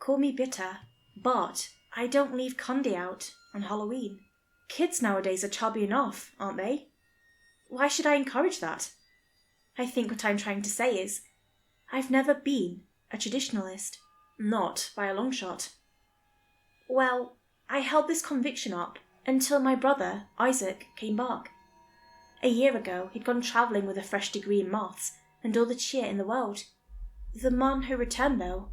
Call me bitter, but I don't leave candy out on Halloween. Kids nowadays are chubby enough, aren't they? Why should I encourage that? I think what I'm trying to say is, I've never been a traditionalist, not by a long shot. Well, I held this conviction up until my brother, Isaac, came back. A year ago, he'd gone travelling with a fresh degree in maths and all the cheer in the world. The man who returned, though,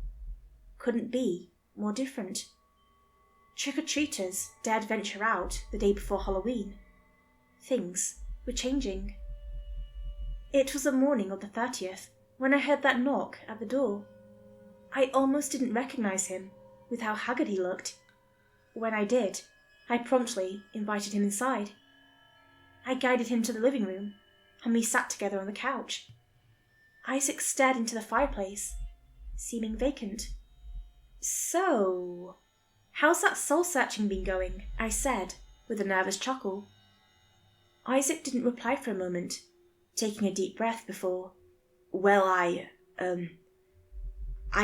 couldn't be more different. Trick-or-treaters dared venture out the day before Halloween. Things were changing. It was the morning of the 30th when I heard that knock at the door. I almost didn't recognise him with how haggard he looked. When I did, I promptly invited him inside. I guided him to the living room, and we sat together on the couch. Isaac stared into the fireplace, seeming vacant. "So, how's that soul-searching been going?" I said, with a nervous chuckle. Isaac didn't reply for a moment, taking a deep breath before, "Well, I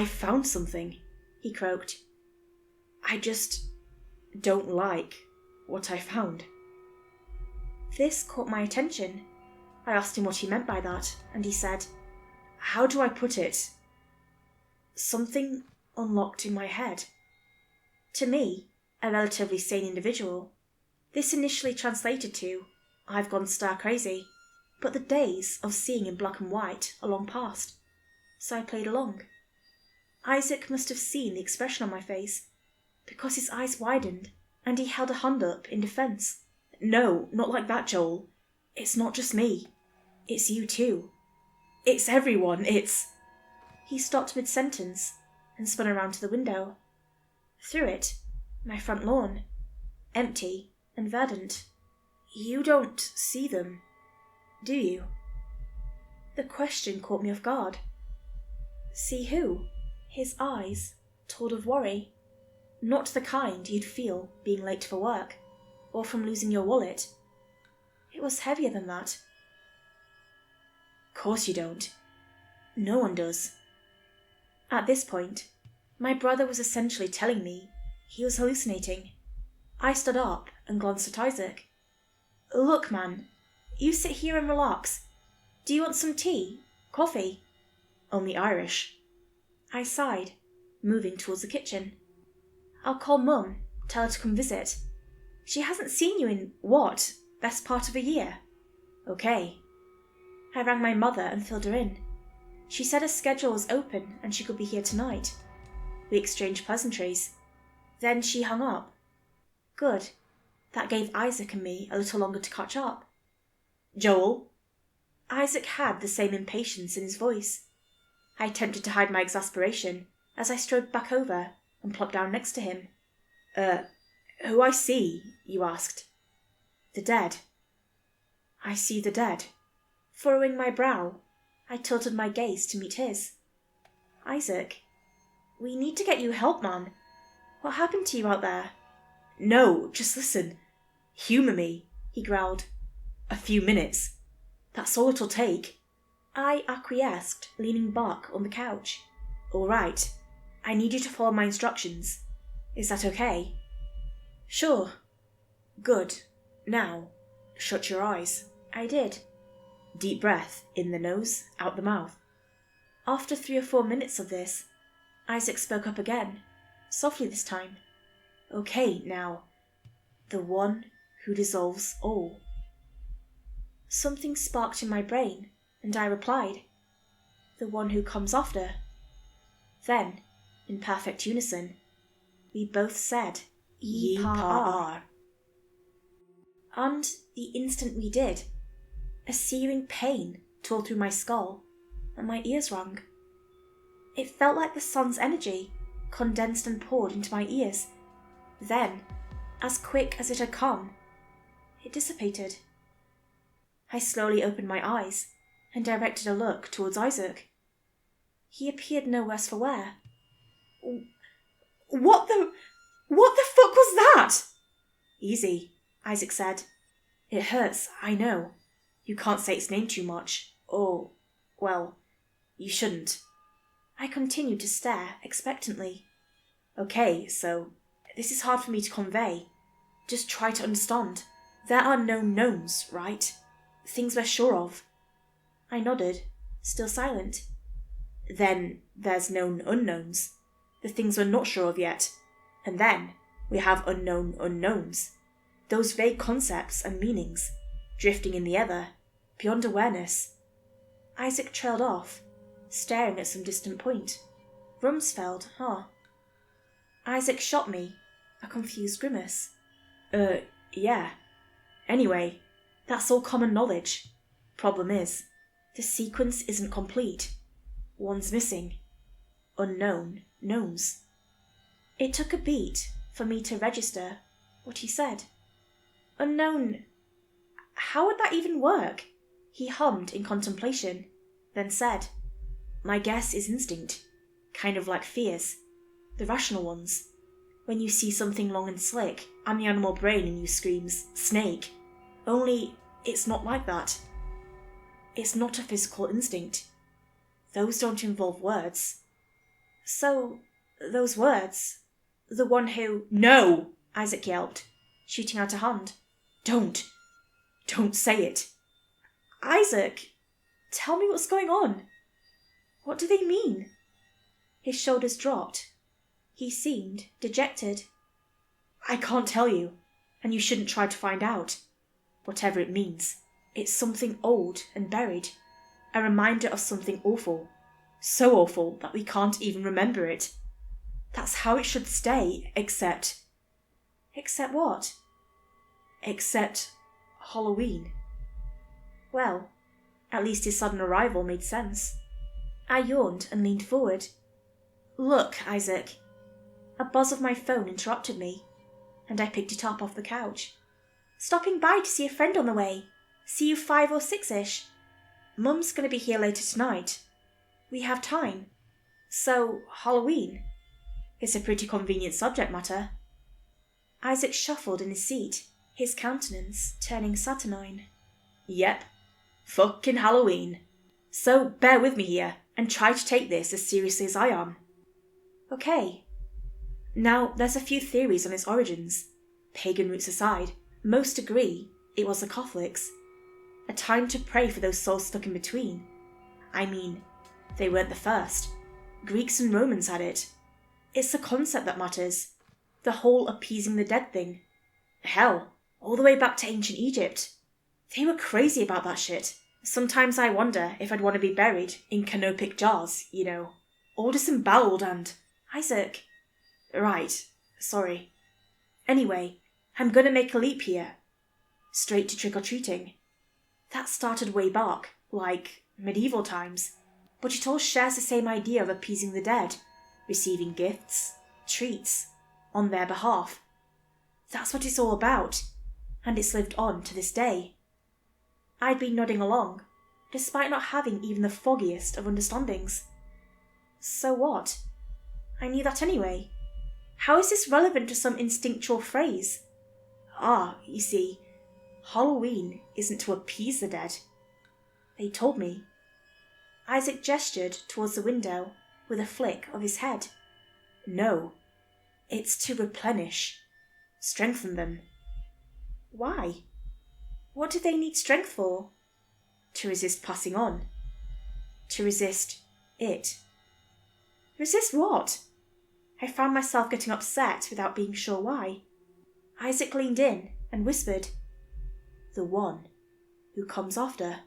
found something," he croaked. "I just don't like what I found." This caught my attention. I asked him what he meant by that, and he said, "How do I put it? Something unlocked in my head." To me, a relatively sane individual, this initially translated to, "I've gone stir crazy," but the days of seeing in black and white are long past, so I played along. Isaac must have seen the expression on my face, because his eyes widened and he held a hand up in defence. "No, not like that, Joel. It's not just me. It's you too. It's everyone. It's—" He stopped mid-sentence and spun around to the window. Through it, my front lawn, empty and verdant. "You don't see them, do you?" The question caught me off guard. See who? His eyes told of worry. Not the kind you'd feel being late for work, or from losing your wallet. It was heavier than that. "Course you don't. No one does." At this point, my brother was essentially telling me he was hallucinating. I stood up and glanced at Isaac. "Look, man, you sit here and relax. Do you want some tea? Coffee?" "Only Irish." I sighed, moving towards the kitchen. "I'll call Mum, tell her to come visit. She hasn't seen you in, what, best part of a year?" "Okay." I rang my mother and filled her in. She said her schedule was open and she could be here tonight. We exchanged pleasantries. Then she hung up. Good. That gave Isaac and me a little longer to catch up. "Joel?" Isaac had the same impatience in his voice. I attempted to hide my exasperation as I strode back over and plopped down next to him. Who I see, you asked?" "The dead." "I see the dead." Furrowing my brow, I tilted my gaze to meet his. "Isaac, we need to get you help, man. What happened to you out there?" "No, just listen. Humour me," he growled. "A few minutes. That's all it'll take." I acquiesced, leaning back on the couch. "All right. I need you to follow my instructions. Is that okay?" "Sure." "Good. Now, shut your eyes." I did. Deep breath, in the nose, out the mouth. After 3 or 4 minutes of this, Isaac spoke up again, softly this time. "Okay, now. The one who dissolves all." Something sparked in my brain, and I replied, "The one who comes after." Then, in perfect unison, we both said, "Yee-pa-ar." And the instant we did, a searing pain tore through my skull, and my ears rang. It felt like the sun's energy condensed and poured into my ears. Then, as quick as it had come, it dissipated. I slowly opened my eyes and directed a look towards Isaac. He appeared no worse for wear. What the fuck was that?" "Easy," Isaac said. "It hurts, I know. You can't say its name too much, or, well, you shouldn't." I continued to stare expectantly. Okay, so this is hard for me to convey. Just try to understand. There are known knowns, right? Things we're sure of. I nodded, still silent. Then there's known unknowns, the things we're not sure of yet. And then we have unknown unknowns, those vague concepts and meanings, drifting in the ether, beyond awareness. Isaac trailed off, staring at some distant point. Rumsfeld, huh? Isaac shot me, a confused grimace. Yeah. Anyway, that's all common knowledge. Problem is, the sequence isn't complete. One's missing. Unknown knowns. It took a beat for me to register what he said. Unknown. How would that even work? He hummed in contemplation, then said, My guess is instinct, kind of like fears, the rational ones. When you see something long and slick, and the animal brain in you screams, snake. Only, it's not like that. It's not a physical instinct. Those don't involve words. So, those words, the one who... No! Isaac yelped, shooting out a hand. Don't say it. Isaac, tell me what's going on. What do they mean? His shoulders dropped. He seemed dejected. I can't tell you, and you shouldn't try to find out. Whatever it means, it's something old and buried. A reminder of something awful. So awful that we can't even remember it. That's how it should stay, except... Except what? Except Halloween. Well, at least his sudden arrival made sense. I yawned and leaned forward. Look, Isaac. A buzz of my phone interrupted me, and I picked it up off the couch. Stopping by to see a friend on the way. See you 5 or 6-ish. Mum's going to be here later tonight. We have time. So, Halloween. It's a pretty convenient subject matter. Isaac shuffled in his seat, his countenance turning saturnine. Yep. Fucking Halloween. So bear with me here, and try to take this as seriously as I am. Okay. Now, there's a few theories on its origins. Pagan roots aside, most agree it was the Catholics. A time to pray for those souls stuck in between. I mean, they weren't the first. Greeks and Romans had it. It's the concept that matters. The whole appeasing the dead thing. Hell, all the way back to ancient Egypt. They were crazy about that shit. Sometimes I wonder if I'd want to be buried in canopic jars, you know. All disemboweled and... Isaac. Right, sorry. Anyway, I'm gonna make a leap here. Straight to trick-or-treating. That started way back, like medieval times. But it all shares the same idea of appeasing the dead. Receiving gifts, treats, on their behalf. That's what it's all about, and it's lived on to this day. I'd been nodding along, despite not having even the foggiest of understandings. So what? I knew that anyway. How is this relevant to some instinctual phrase? You see, Halloween isn't to appease the dead. They told me. Isaac gestured towards the window with a flick of his head. No, it's to replenish, strengthen them. Why? What do they need strength for? To resist passing on. To resist it. Resist what? I found myself getting upset without being sure why. Isaac leaned in and whispered, The one who comes after.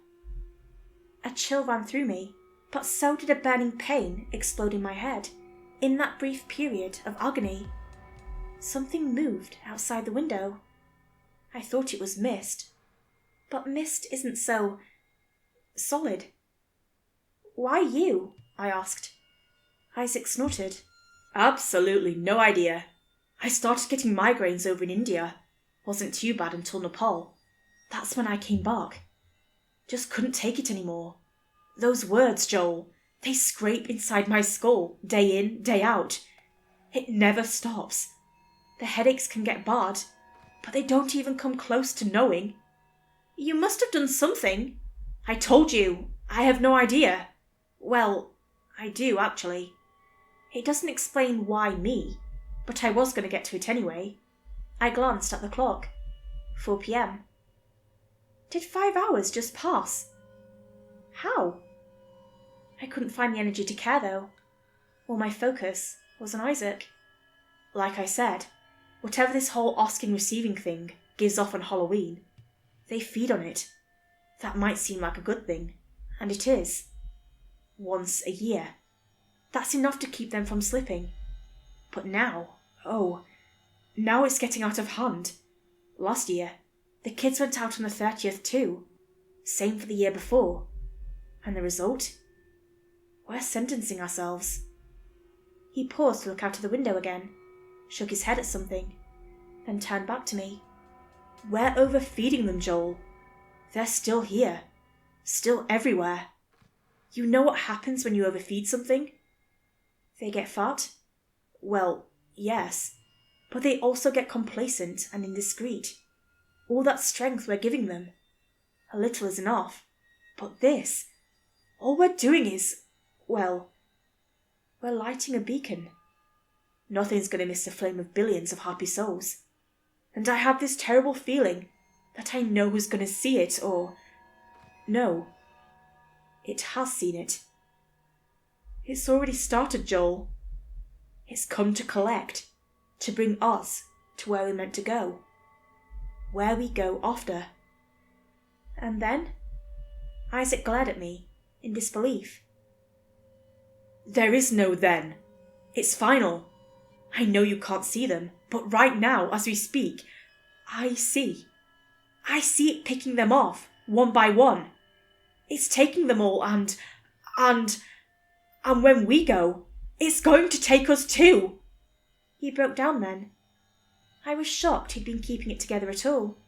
A chill ran through me, but so did a burning pain explode in my head. In that brief period of agony, something moved outside the window. I thought it was mist, but mist isn't so... solid. Why you? I asked. Isaac snorted. Absolutely no idea. I started getting migraines over in India. Wasn't too bad until Nepal. That's when I came back. Just couldn't take it anymore. Those words, Joel, they scrape inside my skull, day in, day out. It never stops. The headaches can get bad, but they don't even come close to knowing. You must have done something. I told you, I have no idea. Well, I do, actually. It doesn't explain why me. but I was going to get to it anyway. I glanced at the clock. 4 p.m. Did 5 hours just pass? How? I couldn't find the energy to care, though. All my focus was on Isaac. Like I said, whatever this whole asking-receiving thing gives off on Halloween, they feed on it. That might seem like a good thing, and it is. Once a year. That's enough to keep them from slipping. But now, now it's getting out of hand. Last year, the kids went out on the 30th too. Same for the year before. And the result? We're sentencing ourselves. He paused to look out of the window again, shook his head at something, then turned back to me. We're overfeeding them, Joel. They're still here. Still everywhere. You know what happens when you overfeed something? They get fat? Well, yes. But they also get complacent and indiscreet. All that strength we're giving them. A little is enough. But this, all we're doing is, well, we're lighting a beacon. Nothing's going to miss the flame of billions of happy souls. And I have this terrible feeling that I know who's going to see it, or... No. It has seen it. It's already started, Joel. It's come to collect, to bring us to where we're meant to go. Where we go after. And then? Isaac glared at me, in disbelief. There is no then. It's final. I know you can't see them, but right now, as we speak, I see. I see it picking them off, one by one. It's taking them all and when we go, it's going to take us too. He broke down then. I was shocked he'd been keeping it together at all.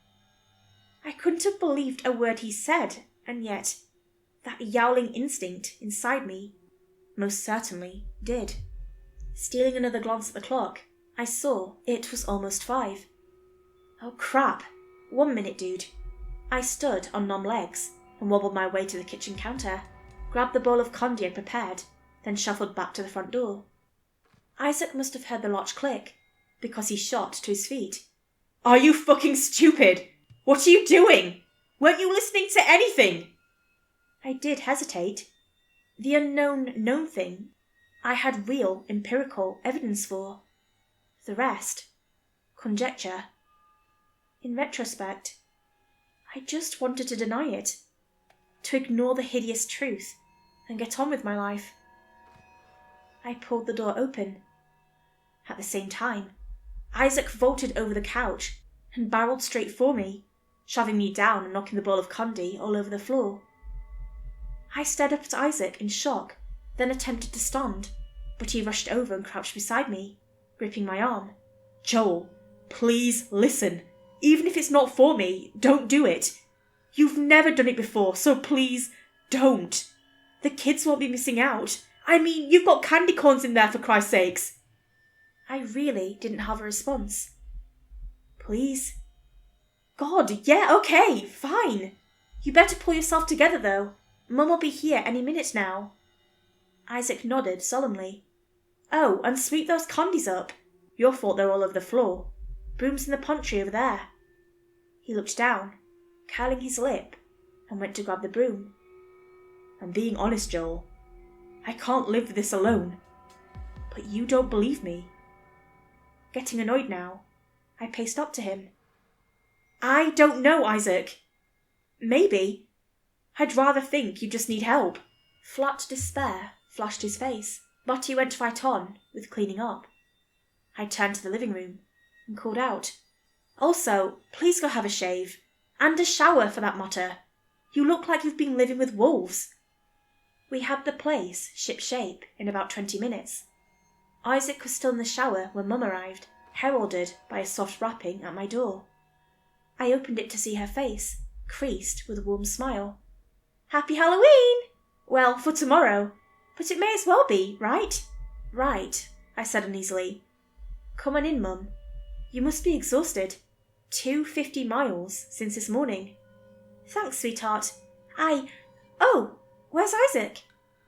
I couldn't have believed a word he said, and yet that yowling instinct inside me most certainly did. Stealing another glance at the clock, I saw it was almost 5. Oh crap. 1 minute, dude. I stood on numb legs and wobbled my way to the kitchen counter, grabbed the bowl of candy I'd prepared, then shuffled back to the front door. Isaac must have heard the latch click, because he shot to his feet. Are you fucking stupid? What are you doing? Weren't you listening to anything? I did hesitate. The unknown known thing I had real empirical evidence for. The rest, conjecture. In retrospect, I just wanted to deny it, to ignore the hideous truth and get on with my life. I pulled the door open. At the same time, Isaac vaulted over the couch and barreled straight for me, shoving me down and knocking the bowl of candy all over the floor. I stared up at Isaac in shock, then attempted to stand, but he rushed over and crouched beside me, gripping my arm. Joel, please listen. Even if it's not for me, don't do it. You've never done it before, so please don't. The kids won't be missing out. I mean, you've got candy corns in there, for Christ's sakes. I really didn't have a response. Please? God, yeah, okay, fine. You better pull yourself together, though. Mum will be here any minute now. Isaac nodded solemnly. Oh, and sweep those candies up. Your fault they're all over the floor. Broom's in the pantry over there. He looked down, curling his lip, and went to grab the broom. I'm being honest, Joel. I can't live with this alone. But you don't believe me. Getting annoyed now, I paced up to him. I don't know, Isaac. Maybe. I'd rather think you just need help. Flat despair flushed his face, but he went right on with cleaning up. I turned to the living room and called out, Also, please go have a shave. And a shower, for that matter. You look like you've been living with wolves. We had the place ship-shape in about 20 minutes. Isaac was still in the shower when Mum arrived, heralded by a soft rapping at my door. I opened it to see her face, creased with a warm smile. Happy Halloween! Well, for tomorrow. But it may as well be, right? Right, I said uneasily. Come on in, Mum. You must be exhausted. 250 miles since this morning. Thanks, sweetheart. Oh, where's Isaac?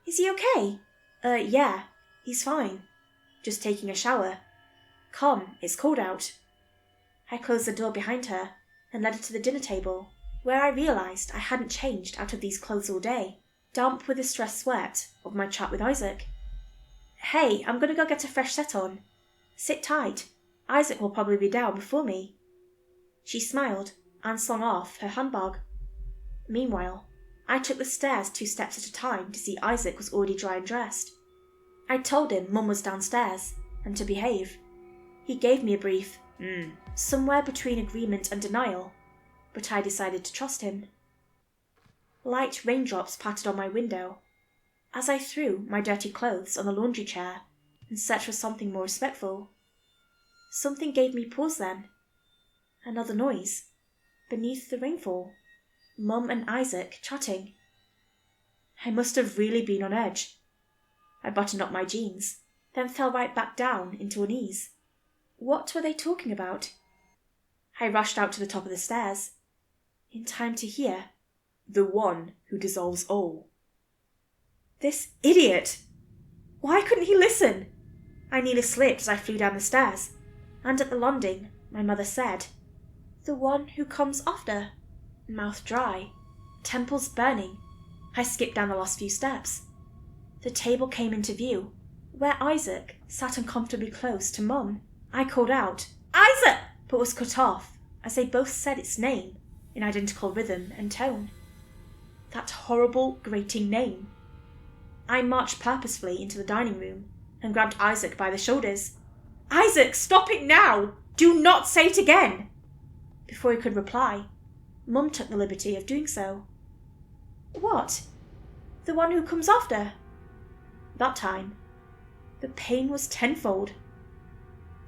Is he okay? Yeah, he's fine. Just taking a shower. "Come, it's cold out." I closed the door behind her and led her to the dinner table, where I realised I hadn't changed out of these clothes all day, damp with the stress sweat of my chat with Isaac. "Hey, I'm going to go get a fresh set on. Sit tight. Isaac will probably be down before me." She smiled and slung off her handbag. Meanwhile, I took the stairs 2 steps at a time to see Isaac was already dry and dressed. I told him Mum was downstairs and to behave. He gave me a brief, somewhere between agreement and denial, but I decided to trust him. Light raindrops pattered on my window as I threw my dirty clothes on the laundry chair and searched for something more respectful. Something gave me pause then. Another noise. Beneath the rainfall. Mum and Isaac chatting. I must have really been on edge. I buttoned up my jeans, then fell right back down into unease. What were they talking about? I rushed out to the top of the stairs, in time to hear, "The one who dissolves all." This idiot! Why couldn't he listen? I nearly slipped as I flew down the stairs, and at the landing, my mother said, "The one who comes after." Mouth dry, temples burning, I skipped down the last few steps. The table came into view, where Isaac sat uncomfortably close to Mum. I called out, "Isaac!" but was cut off as they both said its name in identical rhythm and tone. That horrible, grating name. I marched purposefully into the dining room and grabbed Isaac by the shoulders. "Isaac, stop it now! Do not say it again!" Before he could reply, Mum took the liberty of doing so. "What? The one who comes after?" That time, the pain was tenfold.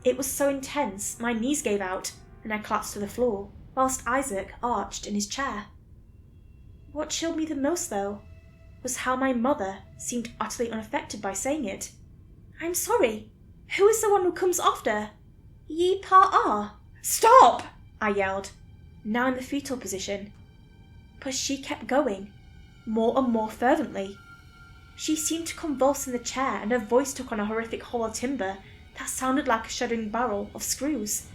It was so intense my knees gave out and I collapsed to the floor, whilst Isaac arched in his chair. What chilled me the most, though, was how my mother seemed utterly unaffected by saying it. "I'm sorry. Who is the one who comes after? Ye pa-ah." "Stop!" I yelled, now in the fetal position. But she kept going, more and more fervently. She seemed to convulse in the chair, and her voice took on a horrific hollow timbre that sounded like a shuddering barrel of screws.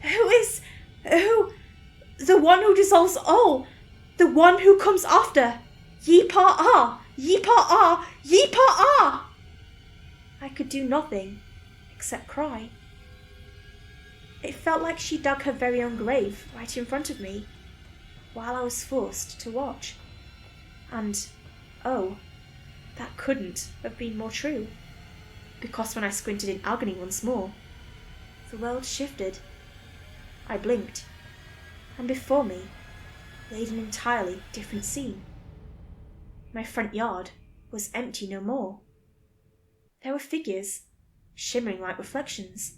Who? The one who dissolves all! The one who comes after! Ye pa-ah! Ye pa-ah! Ye pa-ah!" I could do nothing except cry. It felt like she dug her very own grave right in front of me, while I was forced to watch. And, oh, that couldn't have been more true, because when I squinted in agony once more, the world shifted. I blinked, and before me laid an entirely different scene. My front yard was empty no more. There were figures, shimmering like reflections.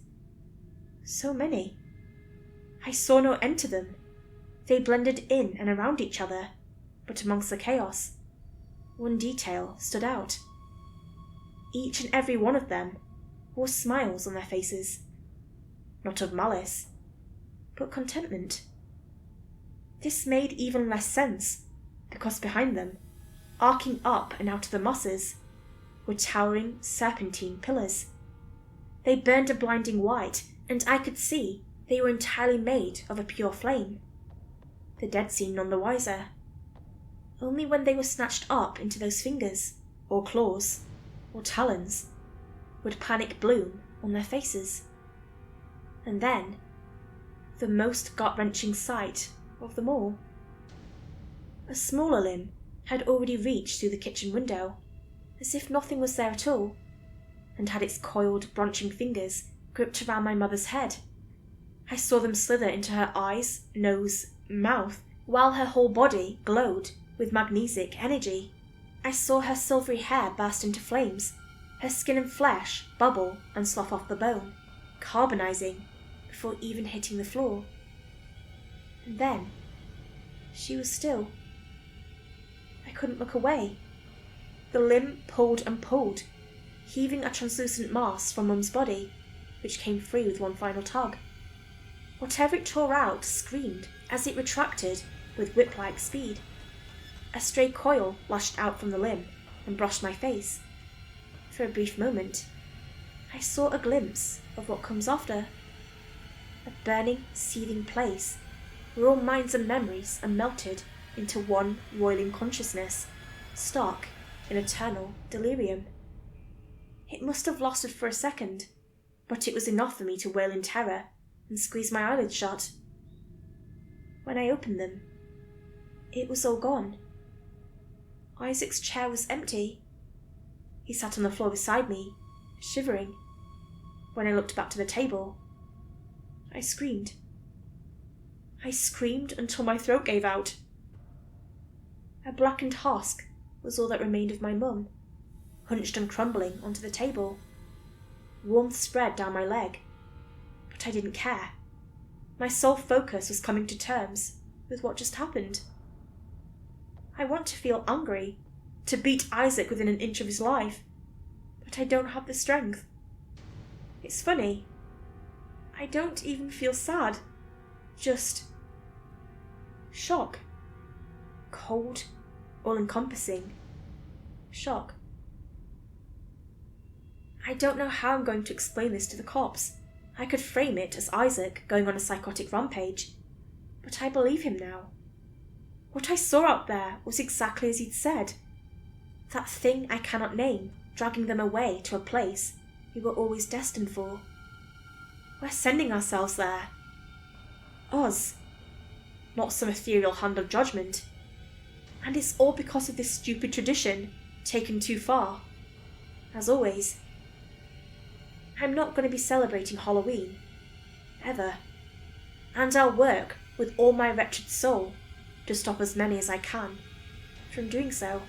So many. I saw no end to them. They blended in and around each other, but amongst the chaos, one detail stood out. Each and every one of them wore smiles on their faces. Not of malice, but contentment. This made even less sense, because behind them, arcing up and out of the mosses, were towering serpentine pillars. They burned a blinding white, and I could see they were entirely made of a pure flame. The dead seemed none the wiser. Only when they were snatched up into those fingers, or claws, or talons, would panic bloom on their faces. And then, the most gut-wrenching sight of them all. A smaller limb had already reached through the kitchen window, as if nothing was there at all, and had its coiled, branching fingers gripped around my mother's head. I saw them slither into her eyes, nose, mouth, while her whole body glowed with magnesic energy. I saw her silvery hair burst into flames, her skin and flesh bubble and slough off the bone, carbonizing before even hitting the floor. And then, she was still. I couldn't look away. The limb pulled and pulled, heaving a translucent mass from Mum's body, which came free with one final tug. Whatever it tore out screamed as it retracted with whip-like speed. A stray coil lashed out from the limb and brushed my face. For a brief moment, I saw a glimpse of what comes after. A burning, seething place where all minds and memories are melted into one roiling consciousness, stuck in eternal delirium. It must have lasted for a second, but it was enough for me to wail in terror and squeeze my eyelids shut. When I opened them, it was all gone. Isaac's chair was empty. He sat on the floor beside me, shivering. When I looked back to the table, I screamed. I screamed until my throat gave out. A blackened husk was all that remained of my mum, hunched and crumbling onto the table. Warmth spread down my leg, but I didn't care. My sole focus was coming to terms with what just happened. I want to feel angry, to beat Isaac within an inch of his life, but I don't have the strength. It's funny. I don't even feel sad, just shock. Cold, all-encompassing shock. I don't know how I'm going to explain this to the cops. I could frame it as Isaac going on a psychotic rampage, but I believe him now. What I saw out there was exactly as he'd said. That thing I cannot name, dragging them away to a place we were always destined for. We're sending ourselves there. Us. Not some ethereal hand of judgment. And it's all because of this stupid tradition, taken too far. As always, I'm not going to be celebrating Halloween. Ever. And I'll work with all my wretched soul to stop as many as I can from doing so.